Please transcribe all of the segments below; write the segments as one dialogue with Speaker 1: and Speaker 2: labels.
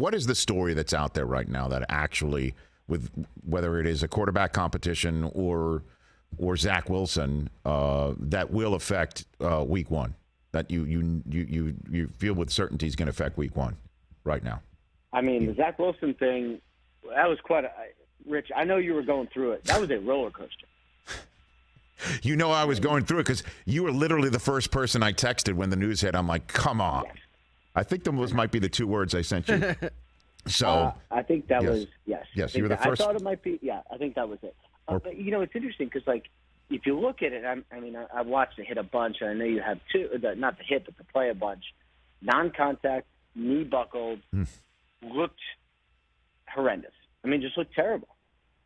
Speaker 1: what is the story that's out there right now that actually, with whether it is a quarterback competition or Zach Wilson, that will affect Week 1? That you feel with certainty is going to affect Week 1 right now?
Speaker 2: I mean, the Zach Wilson thing, that was Rich, I know you were going through it. That was a roller coaster.
Speaker 1: You know I was going through it because you were literally the first person I texted when the news hit. I'm like, come on. Yes. I think those might be the 2 words I sent you. So
Speaker 2: I think that was, yes.
Speaker 1: Yes, you were the first.
Speaker 2: I thought it might be, I think that was it. But, it's interesting because, if you look at it, I watched it hit a bunch, and I know you have two, not the hit, but the play a bunch. Non-contact, knee buckled, looked horrendous. Just looked terrible.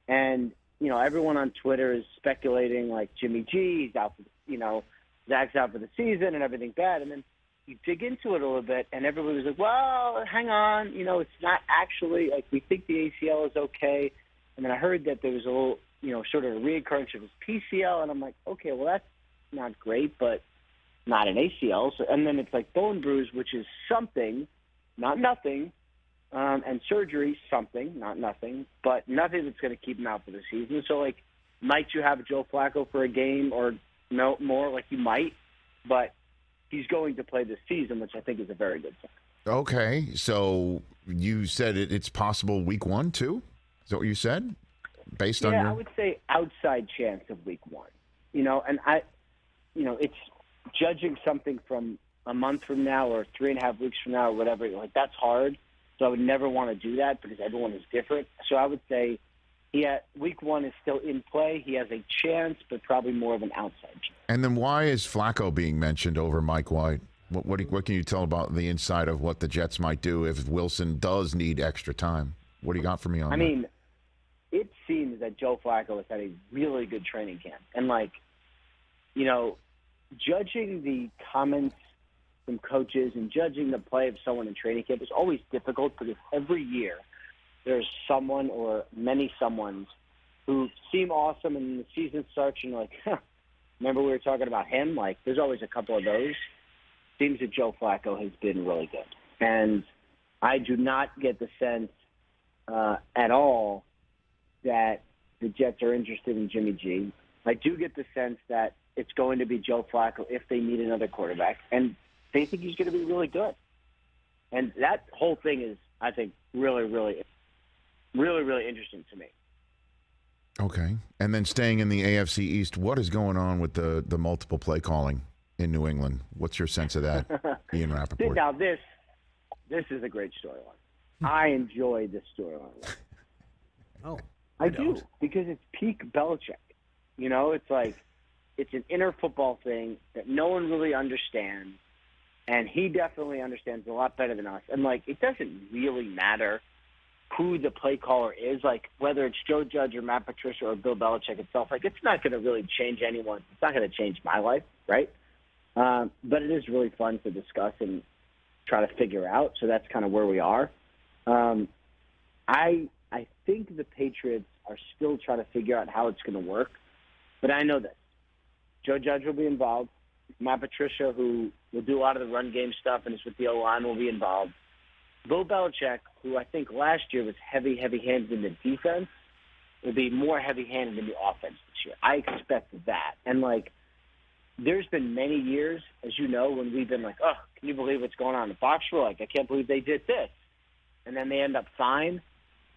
Speaker 2: And, everyone on Twitter is speculating, like, Jimmy G, he's out for, Zach's out for the season and everything bad. And then you dig into it a little bit, and everybody was like, well, hang on, it's not actually, we think the ACL is okay. And then I heard that there was a little, sort of a reoccurrence of his PCL, and I'm like, okay, well, that's not great, but not an ACL. So, and then it's like bone bruise, which is something, not nothing, and surgery, something, not nothing, but nothing that's going to keep him out for the season. So, might you have Joe Flacco for a game or no more? You might, but he's going to play this season, which I think is a very good sign.
Speaker 1: Okay, so you said it's possible Week 1 too? Is that what you said? Based on your...
Speaker 2: I would say outside chance of Week 1. And it's judging something from a month from now or 3.5 weeks from now or whatever. That's hard. So I would never want to do that because everyone is different. So I would say Week 1 is still in play. He has a chance, but probably more of an outside chance.
Speaker 1: And then why is Flacco being mentioned over Mike White? What can you tell about the inside of what the Jets might do if Wilson does need extra time? What do you got for me on that?
Speaker 2: It seems that Joe Flacco has had a really good training camp. And, judging the comments from coaches and judging the play of someone in training camp is always difficult because every year there's someone or many someones who seem awesome and the season starts and you're like, remember we were talking about him? There's always a couple of those. Seems that Joe Flacco has been really good. And I do not get the sense at all that the Jets are interested in Jimmy G. I do get the sense that it's going to be Joe Flacco if they need another quarterback. And they think he's going to be really good. And that whole thing is, I think, really, really, really, really interesting to me.
Speaker 1: Okay. And then staying in the AFC East, what is going on with the multiple play calling in New England? What's your sense of that, Ian Rapoport?
Speaker 2: Now, this is a great storyline. I enjoy this storyline.
Speaker 3: Oh,
Speaker 2: I do, because it's peak Belichick. It's an inner football thing that no one really understands. And he definitely understands a lot better than us. And, it doesn't really matter who the play caller is, whether it's Joe Judge or Matt Patricia or Bill Belichick itself. It's not going to really change anyone. It's not going to change my life, right? But it is really fun to discuss and try to figure out. So that's kind of where we are. I think the Patriots are still trying to figure out how it's going to work. But I know this. Joe Judge will be involved. Matt Patricia, who will do a lot of the run game stuff and is with the O-line, will be involved. Bill Belichick, who I think last year was heavy-handed in the defense, will be more heavy-handed in the offense this year. I expect that. And, there's been many years, as you know, when we've been like, oh, can you believe what's going on in Foxborough? I can't believe they did this. And then they end up fine.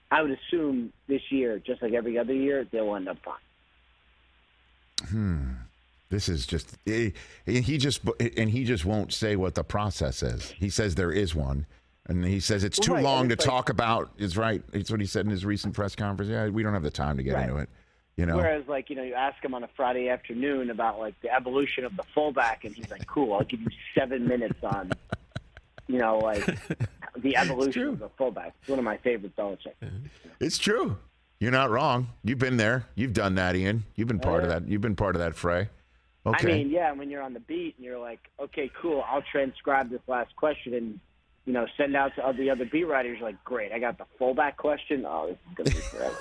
Speaker 2: I would assume this year, just like every other year, they'll end up fine.
Speaker 1: This is just he just won't say what the process is. He says there is one, and he says it's too long to talk about. Is right. It's what he said in his recent press conference. Yeah, we don't have the time to get into it.
Speaker 2: Whereas, you ask him on a Friday afternoon about the evolution of the fullback, and he's like, "Cool, I'll give you 7 minutes on, the evolution of the fullback." It's one of my favorite Belichick.
Speaker 1: It's true. You're not wrong. You've been there. You've done that, Ian. You've been part of that. You've been part of that fray. Okay.
Speaker 2: When you're on the beat and you're like, okay, cool, I'll transcribe this last question and, send out to the other beat writers. You're like, great, I got the fullback question. Oh, this is going to be forever.